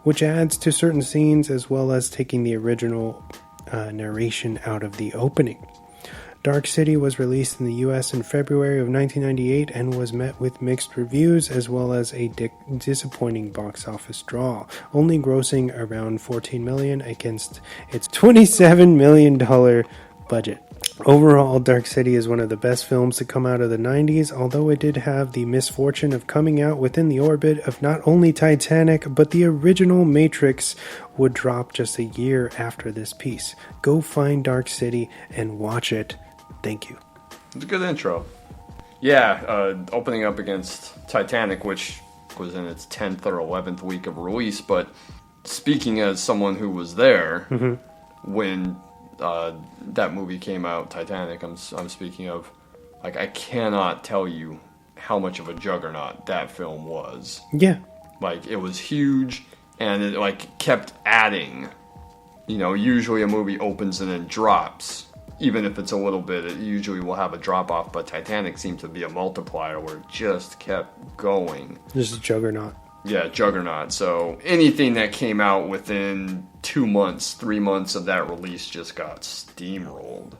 which adds to certain scenes as well as taking the original narration out of the opening. Dark City was released in the US in February of 1998 and was met with mixed reviews as well as a disappointing box office draw, only grossing around $14 million against its $27 million budget. Overall, Dark City is one of the best films to come out of the 90s, although it did have the misfortune of coming out within the orbit of not only Titanic, but the original Matrix would drop just a year after this piece. Go find Dark City and watch it. Thank you. It's a good intro. Yeah, opening up against Titanic, which was in its 10th or 11th week of release, but speaking as someone who was there when that movie came out, Titanic, I'm speaking of, like, I cannot tell you how much of a juggernaut that film was. Yeah. Like, it was huge, and it, like, kept adding. You know, usually a movie opens and then drops. Even if it's a little bit, it usually will have a drop-off, but Titanic seemed to be a multiplier where it just kept going. This is juggernaut. Yeah, juggernaut. So anything that came out within 2 months, 3 months of that release just got steamrolled.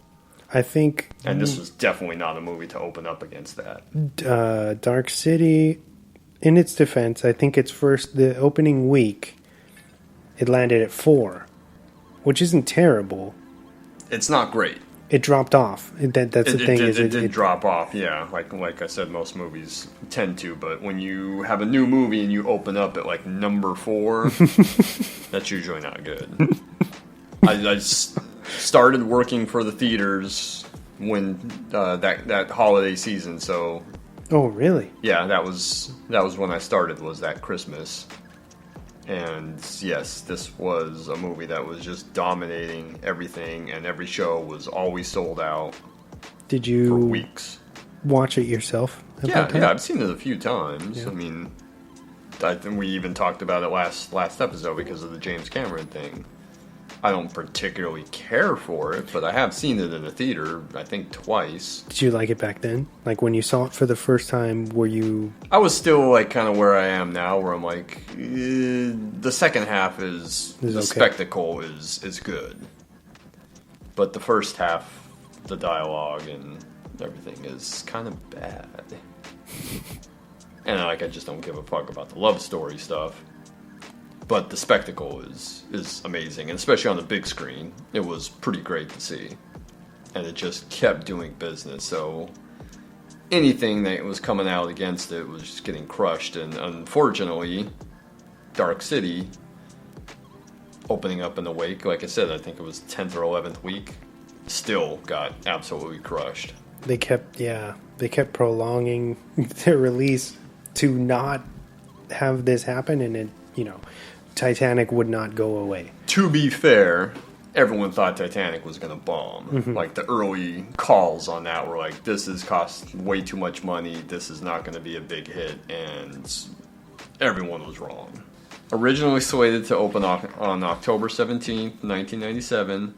I think... And this was definitely not a movie to open up against that. Dark City, in its defense, I think the opening week, it landed at 4, which isn't terrible. It's not great. It dropped off. That's the thing. It did drop off, yeah. Like I said, most movies tend to. But when you have a new movie and you open up at like number 4, that's usually not good. I started working for the theaters when that holiday season. So. Oh, really? Yeah, that was when I started. Was that Christmas? And yes, this was a movie that was just dominating everything, and every show was always sold out. Did you for weeks watch it yourself? Yeah, I've seen it a few times. Yeah. I mean, I think we even talked about it last episode because of the James Cameron thing. I don't particularly care for it, but I have seen it in a theater, I think twice. Did you like it back then? Like when you saw it for the first time, were you... I was still like kind of where I am now, where I'm like, the second half is the okay. Spectacle is good. But the first half, the dialogue and everything is kind of bad. And like I just don't give a fuck about the love story stuff. But the spectacle is amazing, and especially on the big screen, it was pretty great to see. And it just kept doing business, so anything that was coming out against it was just getting crushed. And unfortunately, Dark City, opening up in the wake, like I said, I think it was 10th or 11th week, still got absolutely crushed. They kept prolonging their release to not have this happen, and it, you know, Titanic would not go away. To be fair, everyone thought Titanic was going to bomb. Mm-hmm. Like, the early calls on that were like, this has cost way too much money, this is not going to be a big hit, and everyone was wrong. Originally slated to open on October 17th, 1997,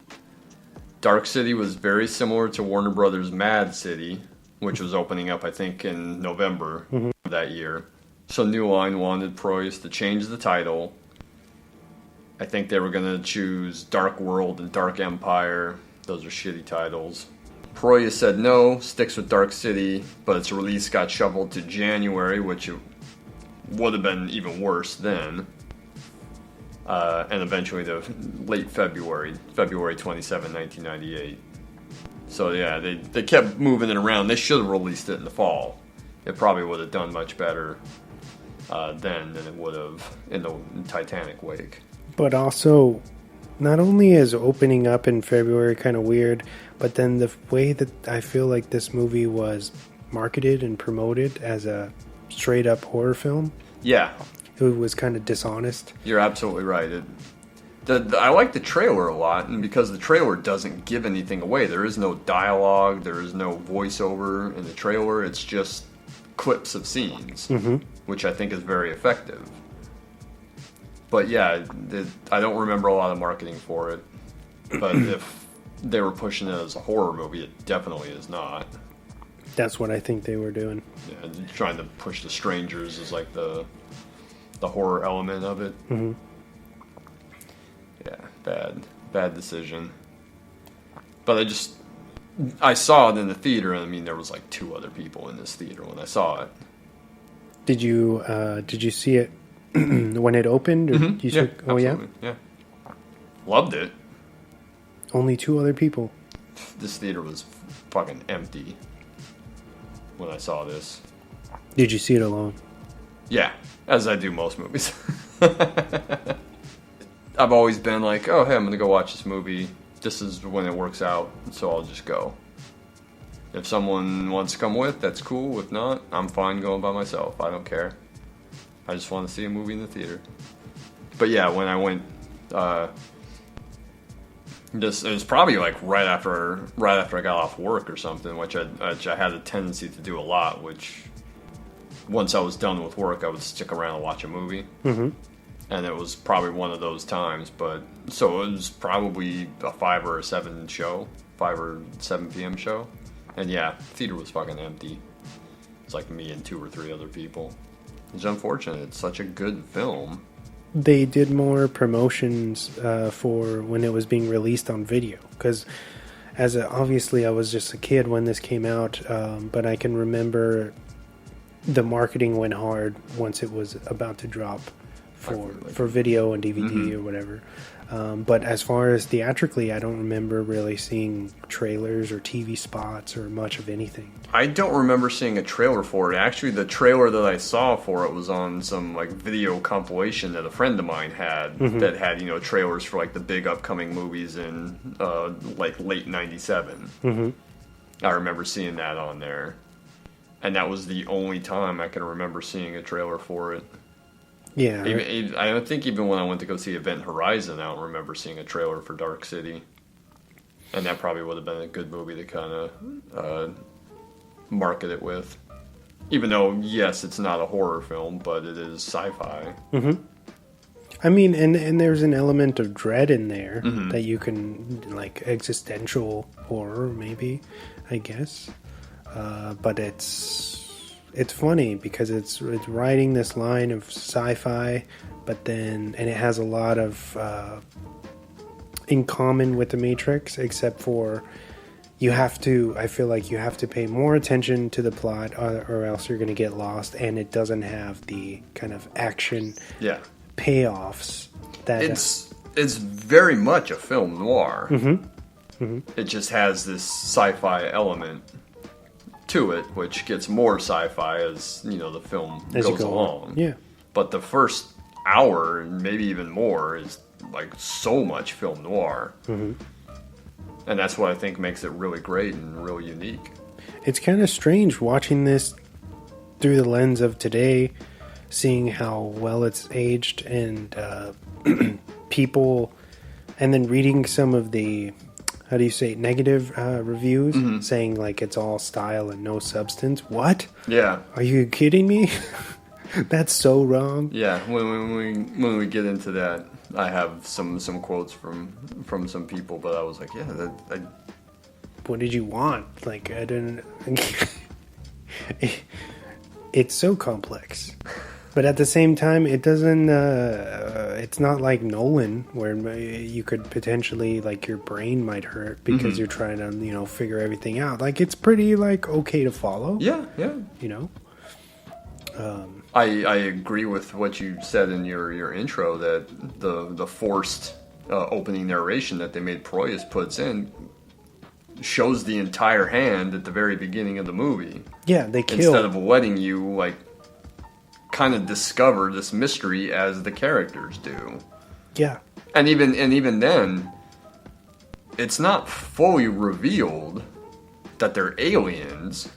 Dark City was very similar to Warner Brothers' Mad City, which was opening up, I think, in November of that year. So New Line wanted Proya to change the title. I think they were going to choose Dark World and Dark Empire. Those are shitty titles. Proya said no, sticks with Dark City, but its release got shuffled to January, which it would have been even worse then. And eventually to late February 27, 1998. So yeah, they kept moving it around. They should have released it in the fall. It probably would have done much better then than it would have in the Titanic wake. But also, not only is opening up in February kind of weird, but then the way that I feel like this movie was marketed and promoted as a straight-up horror film. Yeah. It was kind of dishonest. You're absolutely right. I like the trailer a lot, and because the trailer doesn't give anything away, there is no dialogue, there is no voiceover in the trailer, it's just clips of scenes, which I think is very effective. But yeah, I don't remember a lot of marketing for it. But if they were pushing it as a horror movie, it definitely is not. That's what I think they were doing. Yeah, trying to push The Strangers as like the horror element of it. Bad decision. But I saw it in the theater, and I mean, there was like 2 other people in this theater when I saw it. Did you see it when it opened? Or Mm-hmm. Yeah, absolutely. Yeah. Loved it. Only 2 other people. This theater was fucking empty when I saw this. Did you see it alone? Yeah, as I do most movies. I've always been like, oh, hey, I'm going to go watch this movie. This is when it works out, so I'll just go. If someone wants to come with, that's cool. If not, I'm fine going by myself. I don't care. I just want to see a movie in the theater. But yeah, when I went, it was probably like right after I got off work or something, which I had a tendency to do a lot. Which once I was done with work, I would stick around and watch a movie. Mm-hmm. And it was probably one of those times. But so it was probably a 5 or 7 p.m. show. And yeah, the theater was fucking empty. It's like me and 2 or 3 other people. It's unfortunate. It's such a good film. They did more promotions for when it was being released on video. Because obviously I was just a kid when this came out. But I can remember the marketing went hard once it was about to drop for video and DVD or whatever. But as far as theatrically, I don't remember really seeing trailers or TV spots or much of anything. I don't remember seeing a trailer for it. Actually, the trailer that I saw for it was on some like video compilation that a friend of mine had that had, trailers for like the big upcoming movies in like late 97. I remember seeing that on there. And that was the only time I can remember seeing a trailer for it. Yeah. I don't think even when I went to go see Event Horizon, I don't remember seeing a trailer for Dark City. And that probably would have been a good movie to kind of market it with. Even though, yes, it's not a horror film, but it is sci-fi. Mm-hmm. I mean, and there's an element of dread in there that you can, like, existential horror, maybe, I guess. But it's funny because it's riding this line of sci-fi, but then, and it has a lot of in common with the Matrix, except for I feel like you have to pay more attention to the plot or else you're going to get lost, and it doesn't have the kind of action payoffs that it's very much a film noir. It just has this sci-fi element to it, which gets more sci-fi as the film goes along. Yeah, but the first hour, and maybe even more, is like so much film noir, and that's what I think makes it really great and really unique. It's kind of strange watching this through the lens of today, seeing how well it's aged and people, and then reading some of the negative reviews saying like it's all style and no substance. What? Yeah. Are you kidding me? That's so wrong. Yeah. When we get into that, I have some quotes from some people, but I was like, what did you want? Like, I didn't. It's so complex. But at the same time, it doesn't, it's not like Nolan, where you could potentially, like, your brain might hurt because you're trying to, figure everything out. Like, it's pretty, like, okay to follow. Yeah. I agree with what you said in your intro, that the forced opening narration that they made Proya puts in shows the entire hand at the very beginning of the movie. Yeah, they kill. Instead of letting you, like, kind of discover this mystery as the characters do. Yeah. And even then, it's not fully revealed that they're aliens.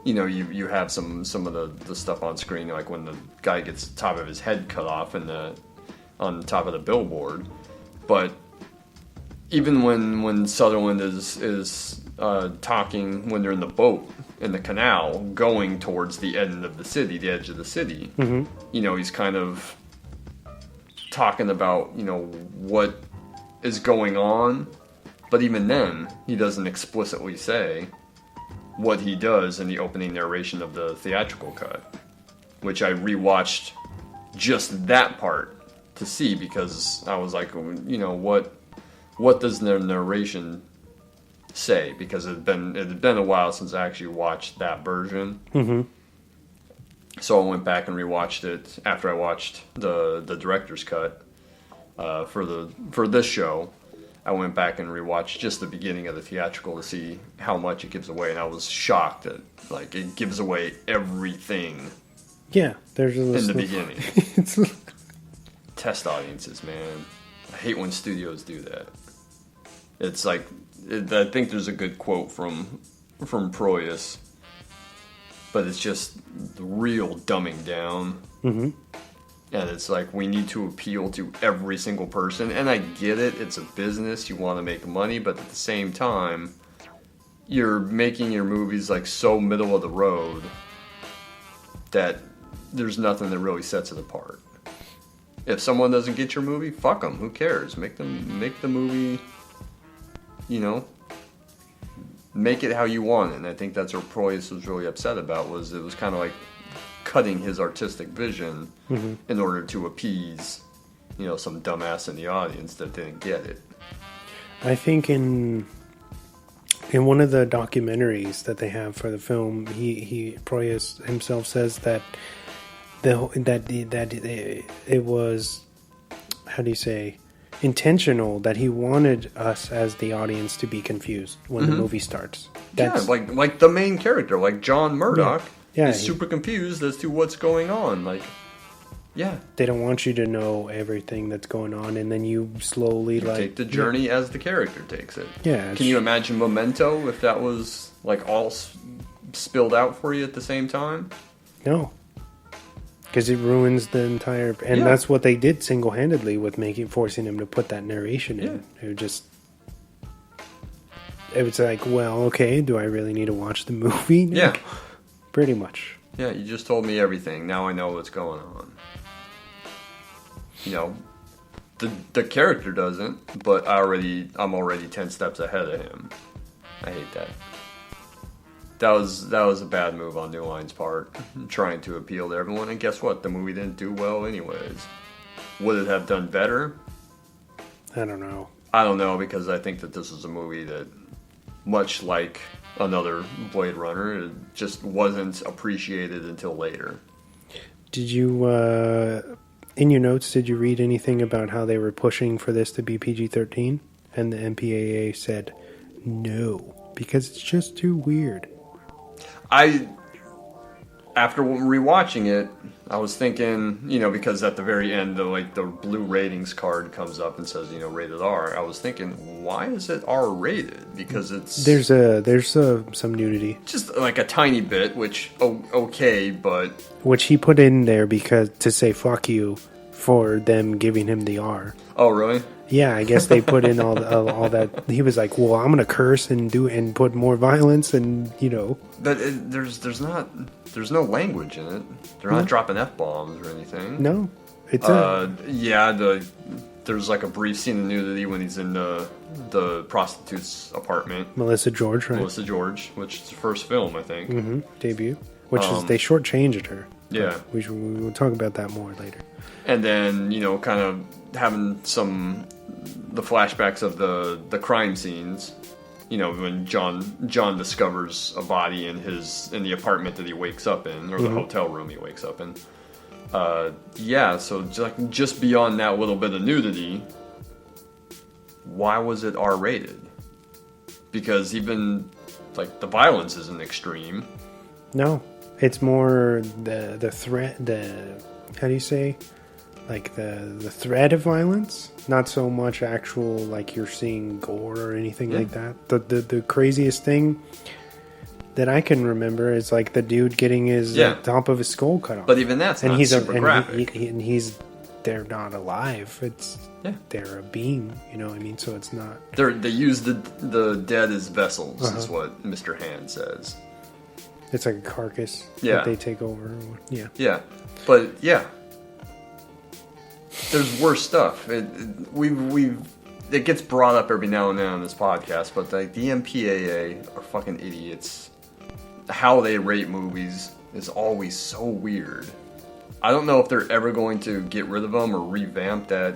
You have some of the stuff on screen, like when the guy gets the top of his head cut off on the top of the billboard. But even when Sutherland is talking when they're in the boat in the canal going towards the end of the city, the edge of the city, he's kind of talking about what is going on, but even then he doesn't explicitly say what he does in the opening narration of the theatrical cut, which I rewatched just that part to see, because I was like, you know, what does the narration say? Because it had been a while since I actually watched that version. Mm-hmm. So I went back and rewatched it after I watched the director's cut for this show. I went back and rewatched just the beginning of the theatrical to see how much it gives away, and I was shocked that like it gives away everything. Yeah, there's in the beginning. Test audiences, man. I hate when studios do that. It's like I think there's a good quote from Proya, but it's just the real dumbing down. Mm-hmm. And it's like, we need to appeal to every single person. And I get it. It's a business. You want to make money. But at the same time, you're making your movies like so middle of the road that there's nothing that really sets it apart. If someone doesn't get your movie, fuck them. Who cares? Make the movie, you know, make it how you want it. And I think that's what Proya was really upset about, was it was kind of like cutting his artistic vision in order to appease, you know, some dumbass in the audience that didn't get it. I think in one of the documentaries that they have for the film, Proya himself says that it was, how do you say, intentional, that he wanted us as the audience to be confused when the movie starts. That's, yeah, like the main character, like John Murdoch. Yeah, he's super confused as to what's going on. Like, yeah. They don't want you to know everything that's going on, and then you slowly take the journey as the character takes it. Yeah. Can you imagine Memento if that was like all spilled out for you at the same time? No. Because it ruins the entire... And that's what they did single-handedly with forcing him to put that narration in. It was like, well, okay, do I really need to watch the movie now? Yeah. Pretty much. Yeah, you just told me everything. Now I know what's going on. You know, the character doesn't, but I'm already 10 steps ahead of him. I hate that. That was a bad move on New Line's part, trying to appeal to everyone. And guess what? The movie didn't do well anyways. Would it have done better? I don't know. I don't know, because I think that this is a movie that, much like another Blade Runner, it just wasn't appreciated until later. Did you, in your notes, did you read anything about how they were pushing for this to be PG-13? And the MPAA said no, because it's just too weird. After rewatching it, I was thinking, you know, because at the very end, the blue ratings card comes up and says, you know, rated R. I was thinking, why is it R rated? Because it's there's some nudity, just like a tiny bit, which okay, but which he put in there because to say fuck you for them giving him the R. Oh, really? Yeah, I guess they put in all that. He was like, well, I'm gonna curse and put more violence, and you know. But there's no language in it. They're not dropping F-bombs or anything. No, it's there's like a brief scene of nudity when he's in the prostitute's apartment. Melissa George, right? Melissa George, which is the first film, I think. Debut, which is they shortchanged her. Yeah, we will talk about that more later. And then, you know, kind of having the flashbacks of the crime scenes. You know, when John discovers a body in the apartment that he wakes up in, or the hotel room he wakes up in. So just beyond that little bit of nudity, why was it R-rated? Because even like the violence isn't extreme. No, it's more the threat. How do you say? Like the threat of violence, not so much actual like you're seeing gore or anything like that. The craziest thing that I can remember is like the dude getting his top of his skull cut off. But even that's not super graphic. They're not alive. They're a being. You know what I mean? So it's not. They use the dead as vessels, is what Mr. Hand says. It's like a carcass that they take over. Yeah. Yeah, but yeah. There's worse stuff. It gets brought up every now and then on this podcast, but the MPAA are fucking idiots. How they rate movies is always so weird. I don't know if they're ever going to get rid of them or revamp that